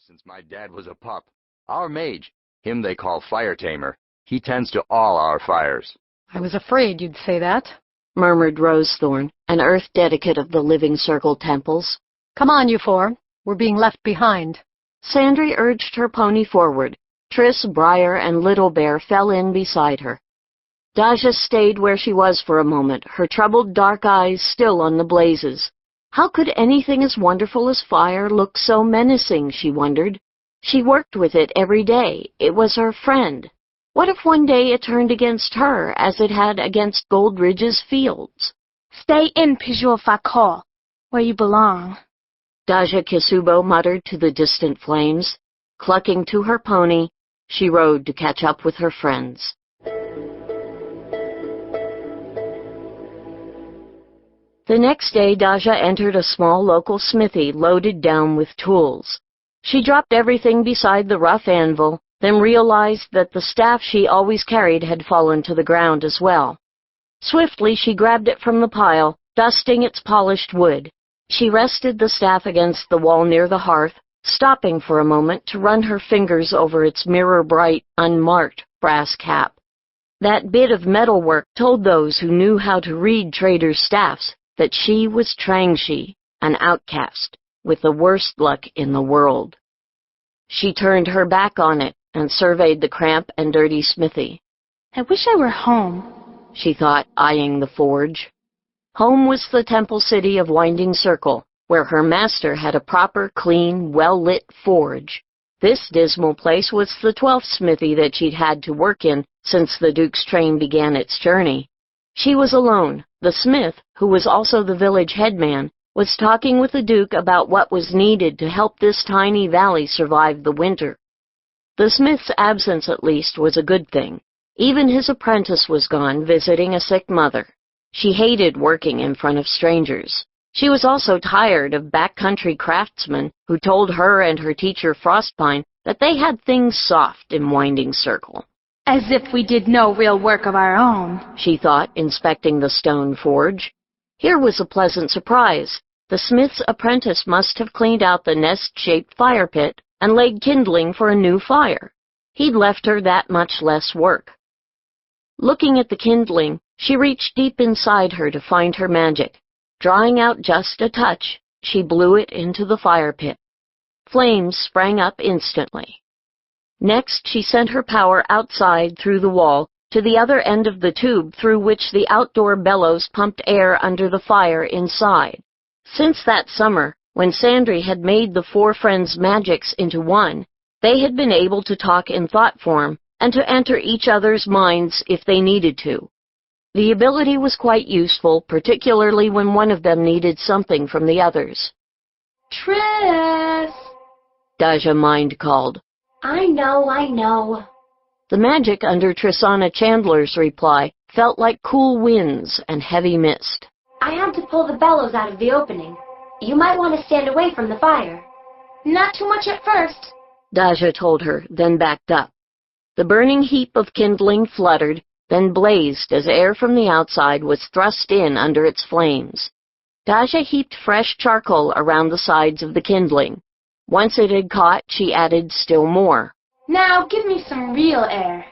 since my dad was a pup. Our mage, him they call Fire Tamer, he tends to all our fires." "I was afraid you'd say that," murmured Rosethorn, an earth dedicate of the Living Circle temples. "Come on, you four. We're being left behind." Sandry urged her pony forward. Triss, Briar, and Little Bear fell in beside her. Daja stayed where she was for a moment, her troubled dark eyes still on the blazes. How could anything as wonderful as fire look so menacing, she wondered. She worked with it every day. It was her friend. What if one day it turned against her, as it had against Gold Ridge's fields? "Stay in, Pijor Fakor, where you belong," Daja Kisubo muttered to the distant flames. Clucking to her pony, she rode to catch up with her friends. The next day, Daja entered a small local smithy loaded down with tools. She dropped everything beside the rough anvil, then realized that the staff she always carried had fallen to the ground as well. Swiftly, she grabbed it from the pile, dusting its polished wood. She rested the staff against the wall near the hearth, stopping for a moment to run her fingers over its mirror-bright, unmarked brass cap. That bit of metalwork told those who knew how to read traders' staffs that she was Trangshi, an outcast, with the worst luck in the world. She turned her back on it and surveyed the cramped and dirty smithy. "I wish I were home," she thought, eyeing the forge. Home was the temple city of Winding Circle, where her master had a proper, clean, well-lit forge. This dismal place was the 12th smithy that she'd had to work in since the Duke's train began its journey. She was alone. The smith, who was also the village headman, was talking with the Duke about what was needed to help this tiny valley survive the winter. The smith's absence, at least, was a good thing. Even his apprentice was gone, visiting a sick mother. She hated working in front of strangers. She was also tired of backcountry craftsmen who told her and her teacher Frostpine that they had things soft in Winding Circle. "As if we did no real work of our own," she thought, inspecting the stone forge. Here was a pleasant surprise. The smith's apprentice must have cleaned out the nest-shaped fire pit and laid kindling for a new fire. He'd left her that much less work. Looking at the kindling, she reached deep inside her to find her magic. Drawing out just a touch, she blew it into the fire pit. Flames sprang up instantly. Next, she sent her power outside through the wall to the other end of the tube through which the outdoor bellows pumped air under the fire inside. Since that summer, when Sandry had made the four friends' magics into one, they had been able to talk in thought form and to enter each other's minds if they needed to. The ability was quite useful, particularly when one of them needed something from the others. "Triss!" Daja mind called. I know. The magic under Trissana Chandler's reply felt like cool winds and heavy mist. I had to pull the bellows out of the opening. You might want to stand away from the fire. "Not too much at first," Daja told her, then backed up. The burning heap of kindling fluttered, then blazed as air from the outside was thrust in under its flames. Daja heaped fresh charcoal around the sides of the kindling. Once it had caught, she added still more. "Now give me some real air."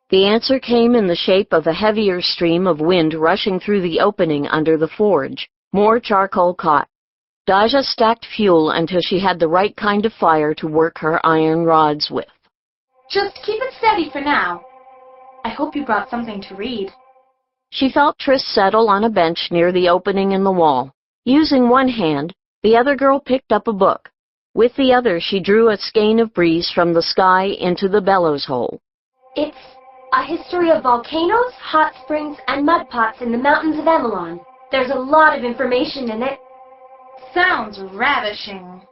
The answer came in the shape of a heavier stream of wind rushing through the opening under the forge. More charcoal caught. Daja stacked fuel until she had the right kind of fire to work her iron rods with. "Just keep it steady for now. I hope you brought something to read." She felt Triss settle on a bench near the opening in the wall. Using one hand, the other girl picked up a book. With the other, she drew a skein of breeze from the sky into the bellows hole. It's a history of volcanoes, hot springs, and mud pots in the mountains of Emelon. There's a lot of information in it. "Sounds ravishing."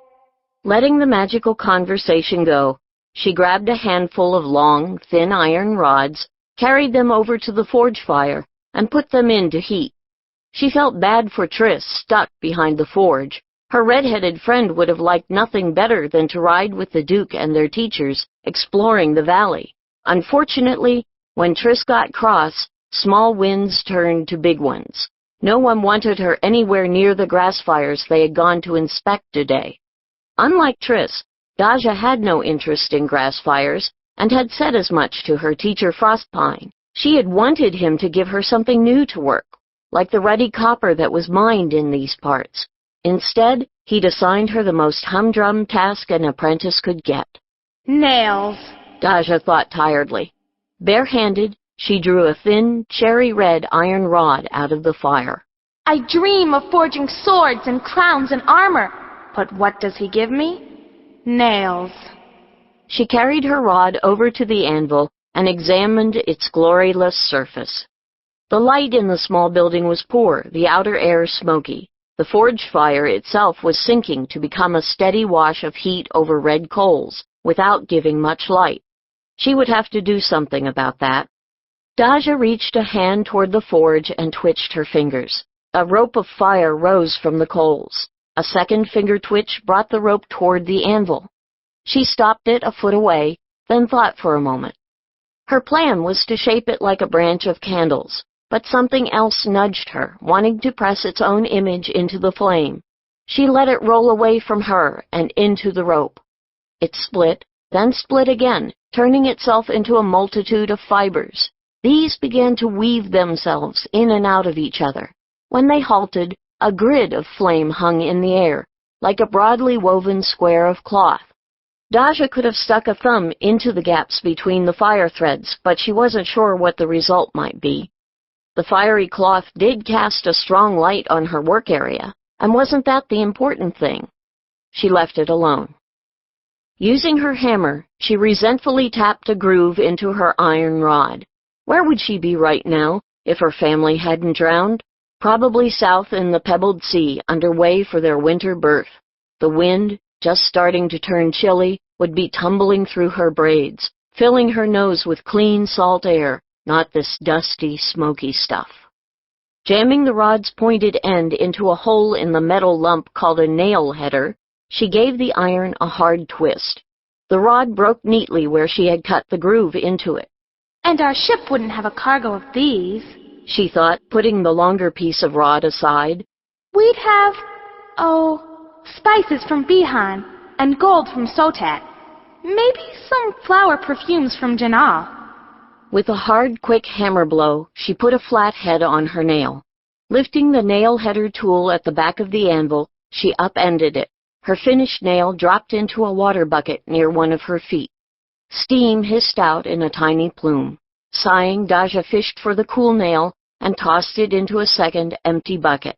Letting the magical conversation go, she grabbed a handful of long, thin iron rods, carried them over to the forge fire, and put them in to heat. She felt bad for Triss, stuck behind the forge. Her red-headed friend would have liked nothing better than to ride with the Duke and their teachers, exploring the valley. Unfortunately, when Triss got cross, small winds turned to big ones. No one wanted her anywhere near the grass fires they had gone to inspect today. Unlike Triss, Daja had no interest in grass fires, and had said as much to her teacher Frostpine. She had wanted him to give her something new to work, like the ruddy copper that was mined in these parts. Instead, he'd assigned her the most humdrum task an apprentice could get. Nails, Daja thought tiredly. Barehanded, she drew a thin, cherry-red iron rod out of the fire. I dream of forging swords and crowns and armor, but what does he give me? Nails. She carried her rod over to the anvil and examined its gloryless surface. The light in the small building was poor, the outer air smoky. The forge fire itself was sinking to become a steady wash of heat over red coals, without giving much light. She would have to do something about that. Daja reached a hand toward the forge and twitched her fingers. A rope of fire rose from the coals. A second finger twitch brought the rope toward the anvil. She stopped it a foot away, then thought for a moment. Her plan was to shape it like a branch of candles, but something else nudged her, wanting to press its own image into the flame. She let it roll away from her and into the rope. It split, then split again, turning itself into a multitude of fibers. These began to weave themselves in and out of each other. When they halted, a grid of flame hung in the air, like a broadly woven square of cloth. Daja could have stuck a thumb into the gaps between the fire threads, but she wasn't sure what the result might be. The fiery cloth did cast a strong light on her work area, and wasn't that the important thing? She left it alone. Using her hammer, she resentfully tapped a groove into her iron rod. Where would she be right now, if her family hadn't drowned? Probably south in the pebbled sea, underway for their winter birth. The wind, just starting to turn chilly, would be tumbling through her braids, filling her nose with clean salt air, not this dusty, smoky stuff. Jamming the rod's pointed end into a hole in the metal lump called a nail header, she gave the iron a hard twist. The rod broke neatly where she had cut the groove into it. And our ship wouldn't have a cargo of these, she thought, putting the longer piece of rod aside. We'd have, spices from Bihan and gold from Sotat. Maybe some flower perfumes from Janal. With a hard, quick hammer blow, she put a flat head on her nail. Lifting the nail header tool at the back of the anvil, she upended it. Her finished nail dropped into a water bucket near one of her feet. Steam hissed out in a tiny plume. Sighing, Daja fished for the cool nail and tossed it into a second, empty bucket.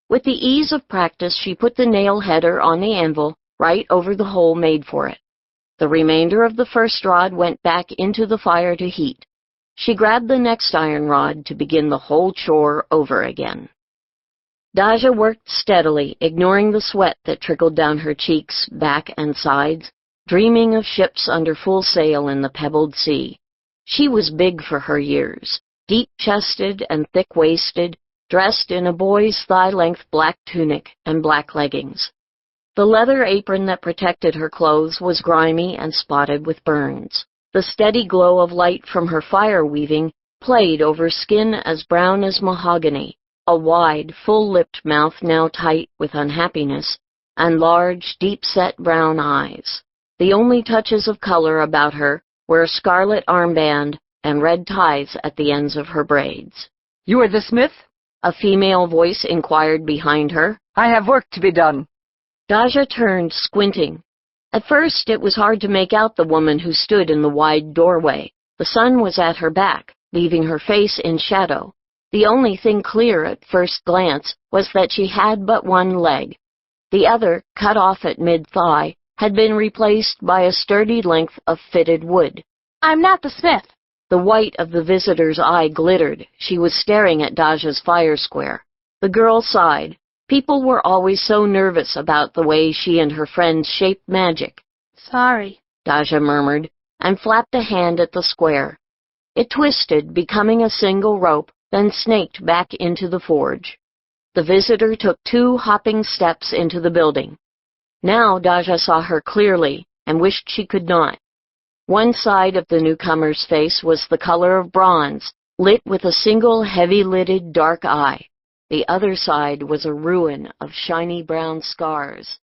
With the ease of practice, she put the nail header on the anvil, right over the hole made for it. The remainder of the first rod went back into the fire to heat. She grabbed the next iron rod to begin the whole chore over again. Daja worked steadily, ignoring the sweat that trickled down her cheeks, back, and sides, dreaming of ships under full sail in the pebbled sea. She was big for her years, deep-chested and thick-waisted, dressed in a boy's thigh-length black tunic and black leggings. The leather apron that protected her clothes was grimy and spotted with burns. The steady glow of light from her fire-weaving played over skin as brown as mahogany, a wide, full-lipped mouth now tight with unhappiness, and large, deep-set brown eyes. The only touches of color about her were a scarlet armband and red ties at the ends of her braids. "You are the smith?" A female voice inquired behind her. "I have work to be done." Daja turned, squinting. At first, it was hard to make out the woman who stood in the wide doorway. The sun was at her back, leaving her face in shadow. The only thing clear at first glance was that she had but one leg. The other, cut off at mid-thigh, had been replaced by a sturdy length of fitted wood. I'm not the smith. The white of the visitor's eye glittered. She was staring at Daja's fire square. The girl sighed. People were always so nervous about the way she and her friends shaped magic. Sorry, Daja murmured, and flapped a hand at the square. It twisted, becoming a single rope, then snaked back into the forge. The visitor took 2 hopping steps into the building. Now Daja saw her clearly, and wished she could not. One side of the newcomer's face was the color of bronze, lit with a single heavy-lidded dark eye. The other side was a ruin of shiny brown scars.